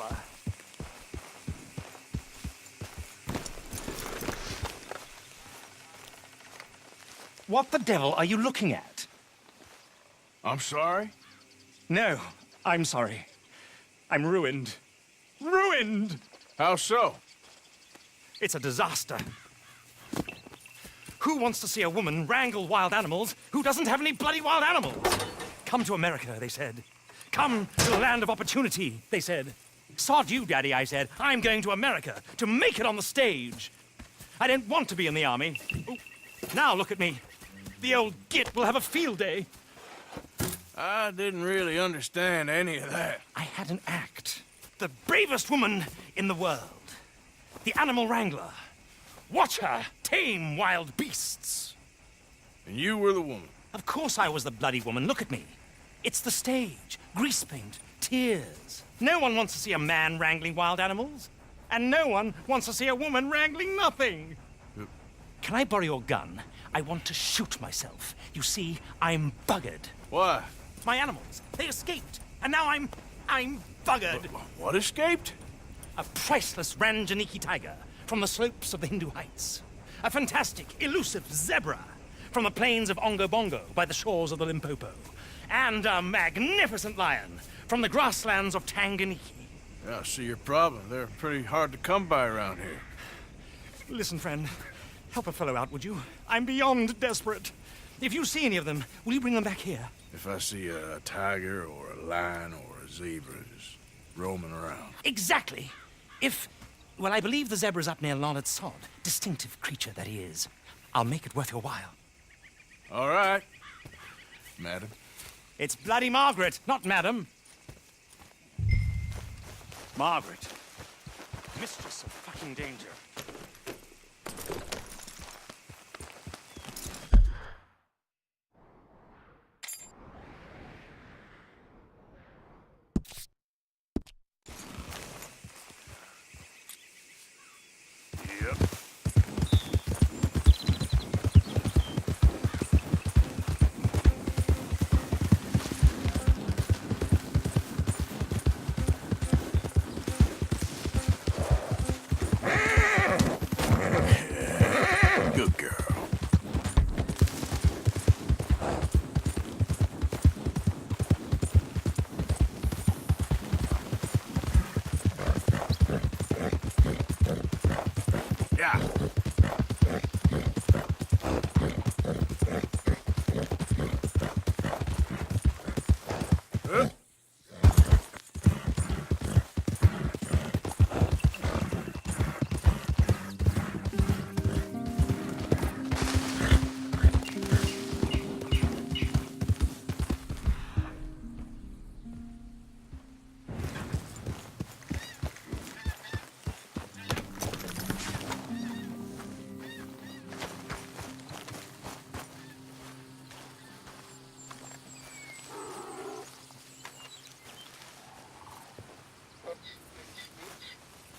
cover. What the devil are you looking at? I'm sorry? No, I'm sorry. I'm ruined. Ruined! How so? It's a disaster. Who wants to see a woman wrangle wild animals who doesn't have any bloody wild animals? Come to America, they said. Come to the land of opportunity, they said. Sod you, Daddy, I said. I'm going to America to make it on the stage. I didn't want to be in the army. Ooh. Now look at me. The old git will have a field day. I didn't really understand any of that. I had an act. The bravest woman in the world. The animal wrangler. Watch her tame wild beasts. And you were the woman? Of course I was the bloody woman. Look at me. It's the stage. Grease paint. Tears. No one wants to see a man wrangling wild animals. And no one wants to see a woman wrangling nothing. Can I borrow your gun? I want to shoot myself. You see, I'm buggered. Why? My animals, they escaped. And now I'm buggered. What escaped? A priceless Ranjaniki tiger from the slopes of the Hindu Heights. A fantastic, elusive zebra from the plains of Ongo Bongo by the shores of the Limpopo. And a magnificent lion from the grasslands of Tanganyika. Yeah, I see your problem. They're pretty hard to come by around here. Listen, friend. Help a fellow out, would you? I'm beyond desperate. If you see any of them, will you bring them back here? If I see a tiger or a lion or a zebra just roaming around. Exactly. Well, I believe the zebra's up near Leonard Sod. Distinctive creature that he is. I'll make it worth your while. All right, madam. It's bloody Margaret, not madam. Margaret. Mistress of fucking danger. Good girl. Yeah.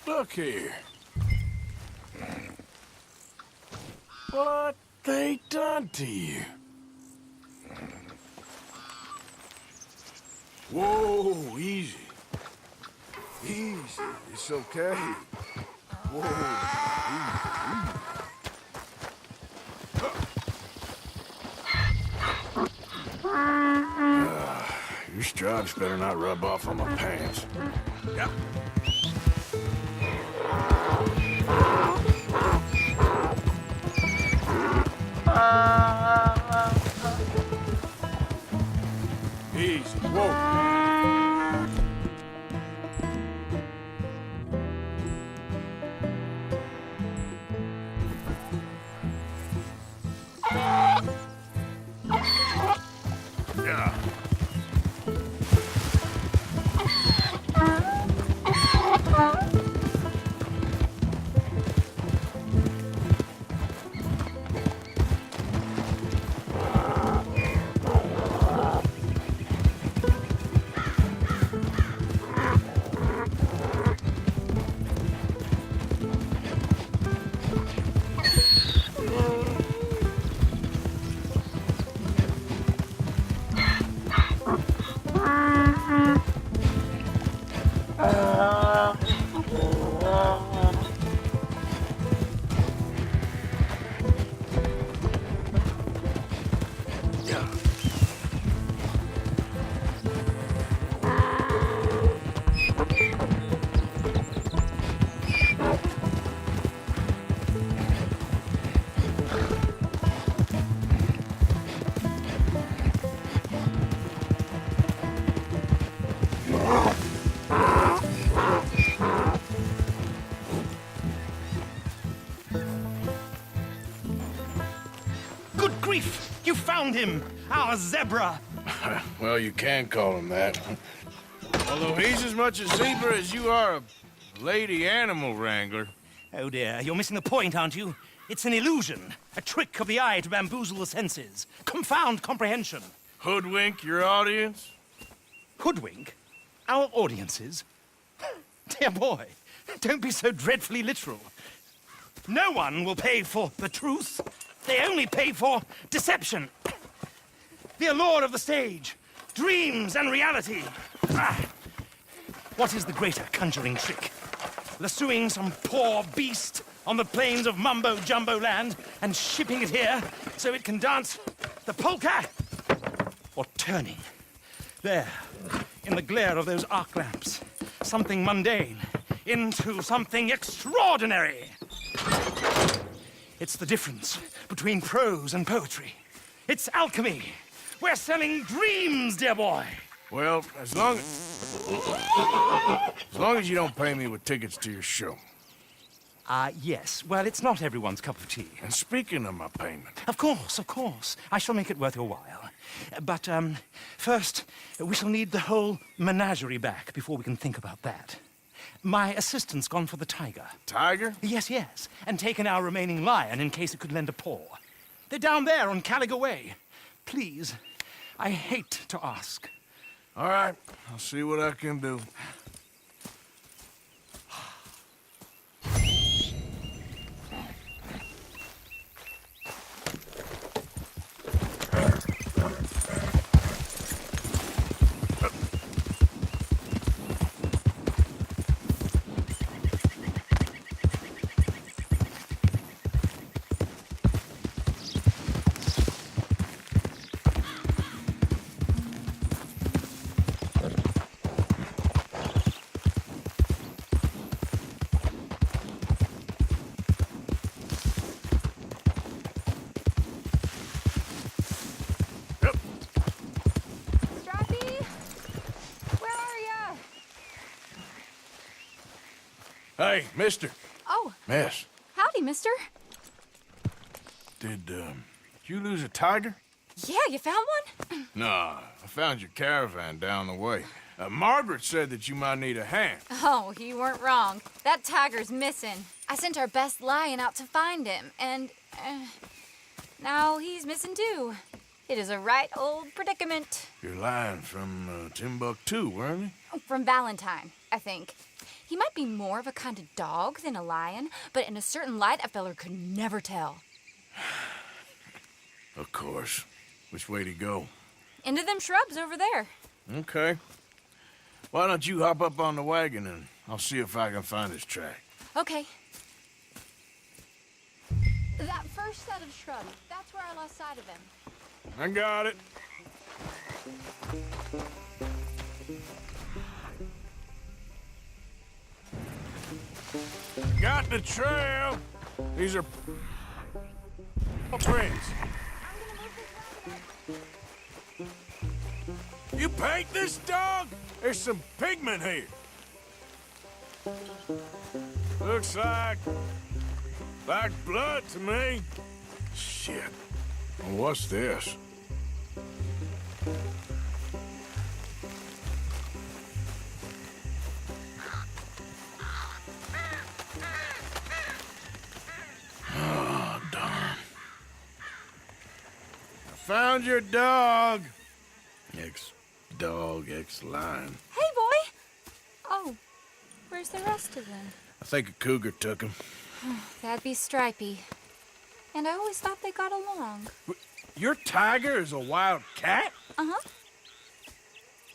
Look here. What they done to you? Whoa, easy. Easy. It's okay. Whoa, easy. Your stripes better not rub off on my pants. Yep. Easy. Whoa. Yeah. grief! You found him! Our zebra! Well, you can call him that. Although he's as much a zebra as you are a lady animal wrangler. Oh dear, you're missing the point, aren't you? It's an illusion. A trick of the eye to bamboozle the senses. Confound comprehension. Hoodwink your audience? Hoodwink? Our audiences? Dear boy, don't be so dreadfully literal. No one will pay for the truth. They only pay for deception. The allure of the stage, dreams and reality. What is the greater conjuring trick? Lassoing some poor beast on the plains of mumbo-jumbo land and shipping it here so it can dance the polka? Or turning, there, in the glare of those arc lamps, something mundane into something extraordinary? It's the difference between prose and poetry. It's alchemy. We're selling dreams, dear boy. Well, as long as you don't pay me with tickets to your show. Yes. Well, it's not everyone's cup of tea. And speaking of my payment... Of course, of course. I shall make it worth your while. But, first, we shall need the whole menagerie back before we can think about that. My assistant's gone for the tiger. Tiger? Yes, yes. And taken our remaining lion in case it could lend a paw. They're down there on Caliga Way. Please, I hate to ask. All right, I'll see what I can do. Hey, mister. Oh. Miss. Howdy, mister. Did you lose a tiger? Yeah, you found one? Nah, I found your caravan down the way. Margaret said that you might need a hand. Oh, you weren't wrong. That tiger's missing. I sent our best lion out to find him, and now he's missing too. It is a right old predicament. Your lion from Timbuktu, weren't he? From Valentine, I think. He might be more of a kind of dog than a lion, but in a certain light, a feller could never tell. Of course. Which way to go? Into them shrubs over there. Okay. Why don't you hop up on the wagon and I'll see if I can find his track. Okay. That first set of shrubs, that's where I lost sight of him. I got it. Got the trail. These are prints. You paint this dog? There's some pigment here. Looks like blood to me. Shit. Well, what's this? Oh, darn. I found your dog. Ex-dog, ex-lion. Hey, boy! Oh, where's the rest of them? I think a cougar took him. That'd be Stripey. And I always thought they got along. Your tiger is a wild cat? Uh-huh.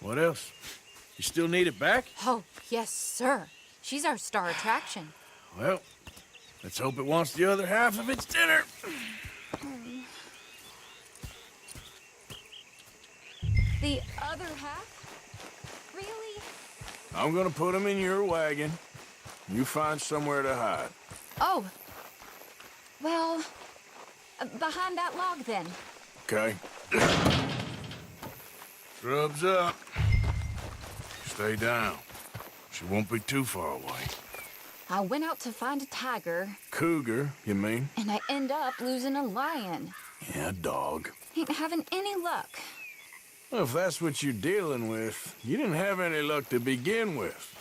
What else? You still need it back? Oh, yes, sir. She's our star attraction. Well, let's hope it wants the other half of its dinner. The other half? Really? I'm gonna put him in your wagon. You find somewhere to hide. Oh. Well, behind that log, then. Okay. Scrubs up. Stay down. She won't be too far away. I went out to find a tiger. Cougar, you mean? And I end up losing a lion. Yeah, dog. Ain't having any luck. Well, if that's what you're dealing with, you didn't have any luck to begin with.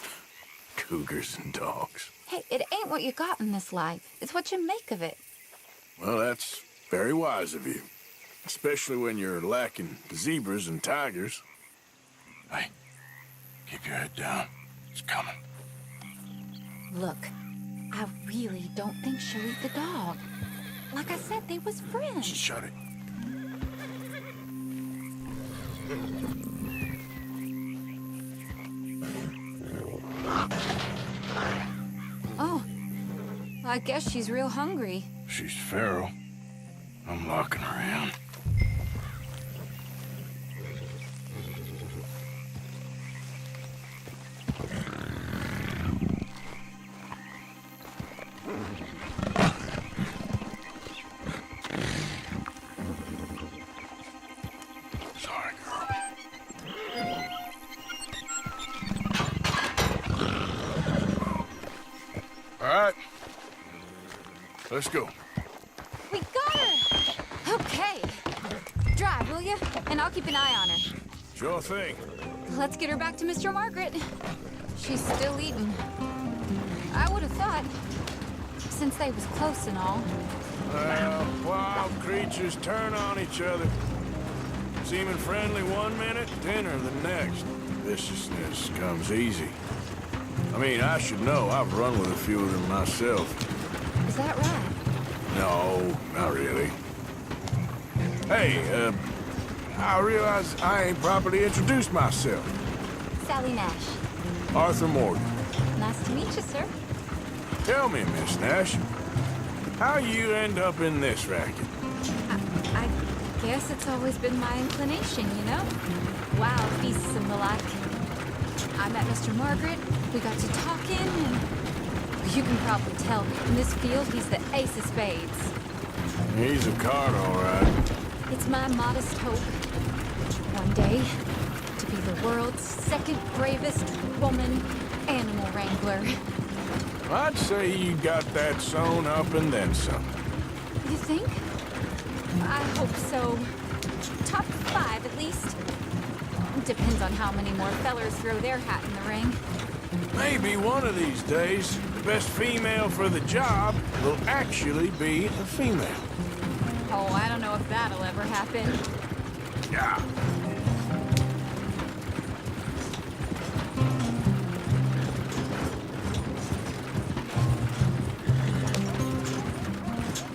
Cougars and dogs. Hey, it ain't what you got in this life. It's what you make of it. Well, that's very wise of you. Especially when you're lacking zebras and tigers. Hey, keep your head down. It's coming. Look, I really don't think she'll eat the dog. Like I said, they was friends. Shut it. Oh, I guess she's real hungry. She's feral. I'm locking her in. Sorry, girl. All right. Let's go. We got her! Okay. Drive, will you? And I'll keep an eye on her. Sure thing. Let's get her back to Mr. Margaret. She's still eating. I would have thought, since they was close and all. Well, wild creatures turn on each other. Seeming friendly one minute, dinner the next. Viciousness comes easy. I mean, I should know. I've run with a few of them myself. Is that right? No, not really. Hey, I realize I ain't properly introduced myself. Sally Nash. Arthur Morgan. Nice to meet you, sir. Tell me, Miss Nash, how you end up in this racket? I guess it's always been my inclination, you know? Wild beasts and the like. I met Mr. Margaret, we got to talking, and you can probably tell, in this field, he's the ace of spades. He's a card, all right. It's my modest hope, one day, to be the world's second bravest woman animal wrangler. I'd say you got that sewn up and then some. You think? I hope so. Top 5, at least. Depends on how many more fellers throw their hat in the ring. Maybe one of these days, the best female for the job will actually be a female. Oh, I don't know if that'll ever happen. Yeah.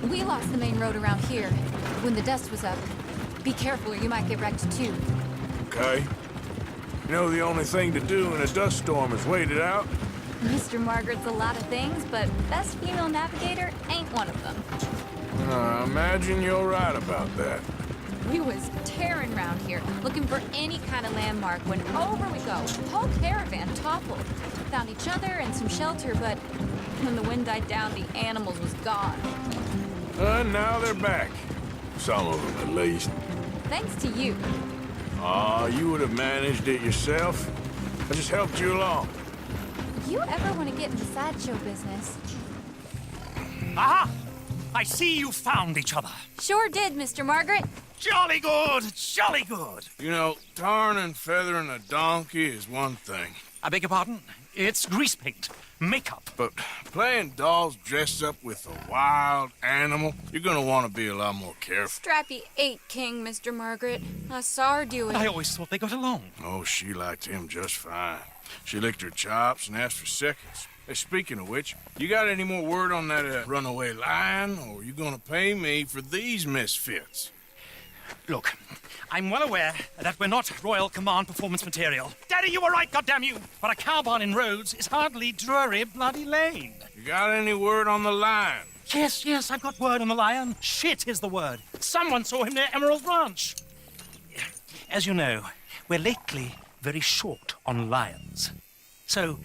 We lost the main road around here when the dust was up. Be careful or you might get wrecked too. Okay. You know the only thing to do in a dust storm is wait it out? Mr. Margaret's a lot of things, but best female navigator ain't one of them. I imagine you're right about that. We was tearing around here, looking for any kind of landmark when over we go. Whole caravan toppled. Found each other and some shelter, but when the wind died down, the animals was gone. Now they're back. Some of them, at least. Thanks to you. Aw, you would have managed it yourself. I just helped you along. You ever want to get into sideshow business? Aha! I see you found each other. Sure did, Mr. Margaret. Jolly good, jolly good. You know, tarring and feathering a donkey is one thing. I beg your pardon? It's grease paint, makeup. But playing dolls dressed up with a wild animal, you're gonna want to be a lot more careful. Strappy ate King, Mr. Margaret. I saw her do it. I always thought they got along. Oh, she liked him just fine. She licked her chops and asked for seconds. Hey, speaking of which, you got any more word on that runaway lion, or are you gonna pay me for these misfits? Look, I'm well aware that we're not Royal Command performance material. Daddy, you were right, goddamn you! But a cow barn in Rhodes is hardly Drury Bloody Lane. You got any word on the lion? Yes, I've got word on the lion. Shit is the word. Someone saw him near Emerald Ranch. As you know, we're lately very short on lions. So,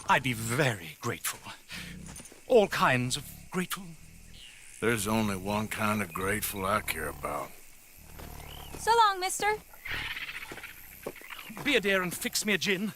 I'd be very grateful. All kinds of grateful. There's only one kind of grateful I care about. So long, mister. Be a dear and fix me a gin.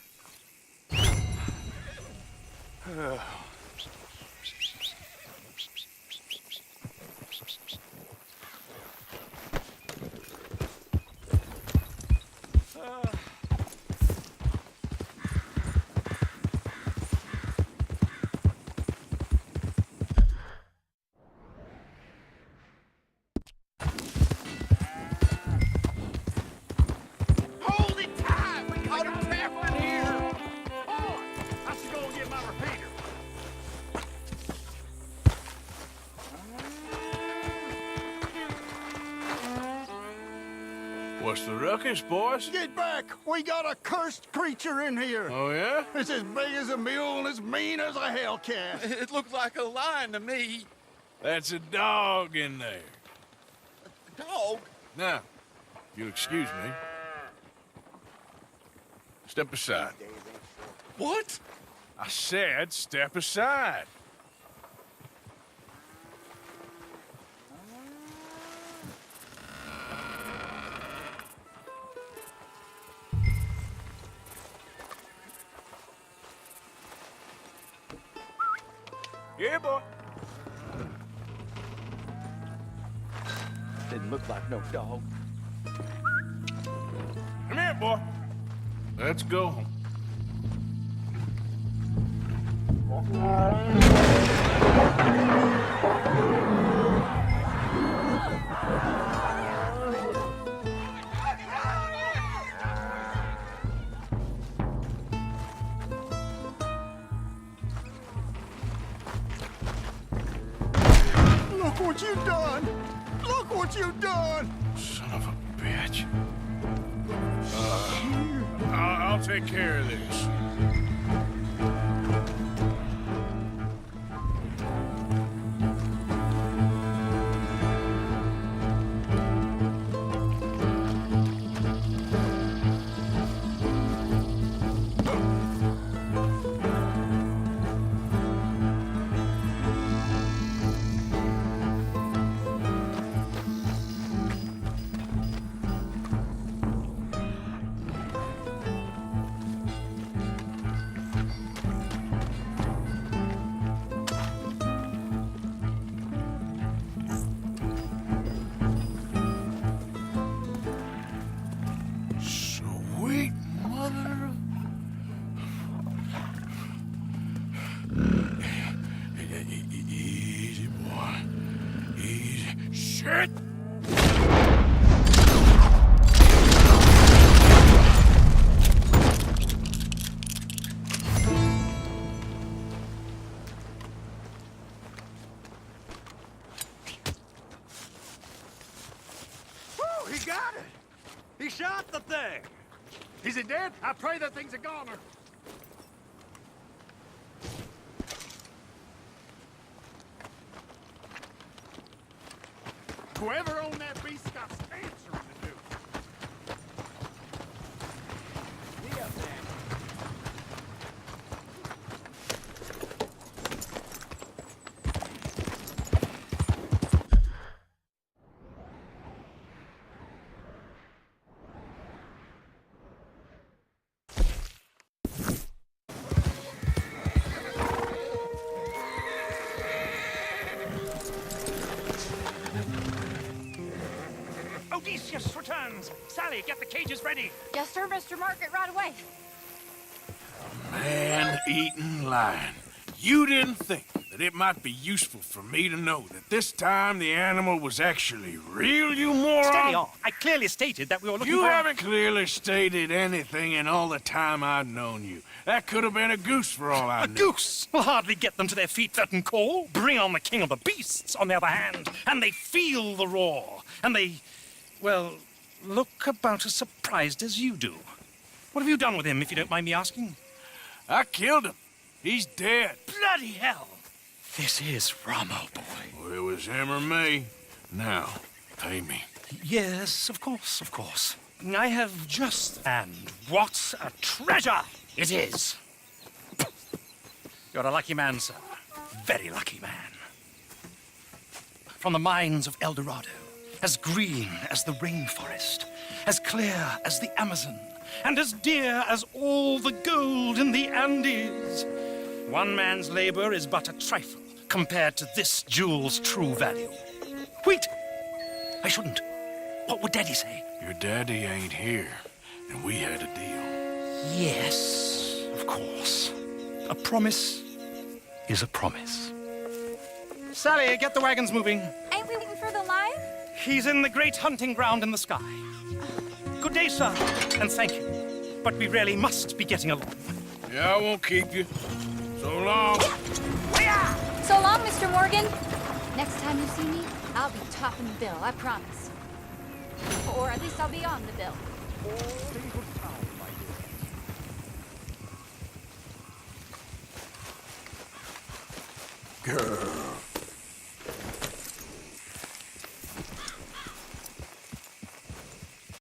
What's the ruckus, boys? Get back! We got a cursed creature in here. Oh, yeah? It's as big as a mule and as mean as a hellcat. It looks like a lion to me. That's a dog in there. A dog? Now, you'll excuse me. Step aside. What? I said step aside. Yeah, boy. Didn't look like no dog. Come here, boy. Let's go home. Look what you've done! Look what you've done! Son of a bitch. I'll take care of this. Sweet mother of... Easy, boy. Easy. Shit! Woo, he got it! He shot the thing! Is it dead? I pray that thing's a goner. Whoever owned that beast got answering to do. He up there. Odysseus returns. Sally, get the cages ready. Yes, sir, Mr. Margaret, right away. Man-eating lion. You didn't think that it might be useful for me to know that this time the animal was actually real, you moron? Steady on. I clearly stated that we were looking You for... haven't clearly stated anything in all the time I've known you. That could have been a goose for all I A knew. goose will hardly get them to their feet that and call. Bring on the king of the beasts, on the other hand, and they feel the roar. And they, well, look about as surprised as you do. What have you done with him, if you don't mind me asking? I killed him. He's dead. Bloody hell! This is Ramo, boy. Well, it was him or me. Now, pay me. Yes, of course, of course. I have just... And what a treasure it is! You're a lucky man, sir. Very lucky man. From the mines of El Dorado, as green as the rainforest, as clear as the Amazon, and as dear as all the gold in the Andes. One man's labor is but a trifle compared to this jewel's true value. Wait! I shouldn't. What would Daddy say? Your daddy ain't here, and we had a deal. Yes, of course. A promise is a promise. Sally, get the wagons moving. Ain't we waiting for the lion? He's in the great hunting ground in the sky. Good day, sir, and thank you. But we really must be getting along. Yeah, I won't keep you. So long. So long, Mr. Morgan. Next time you see me, I'll be topping the bill, I promise. Or at least I'll be on the bill. All in good time, my dear. Girl.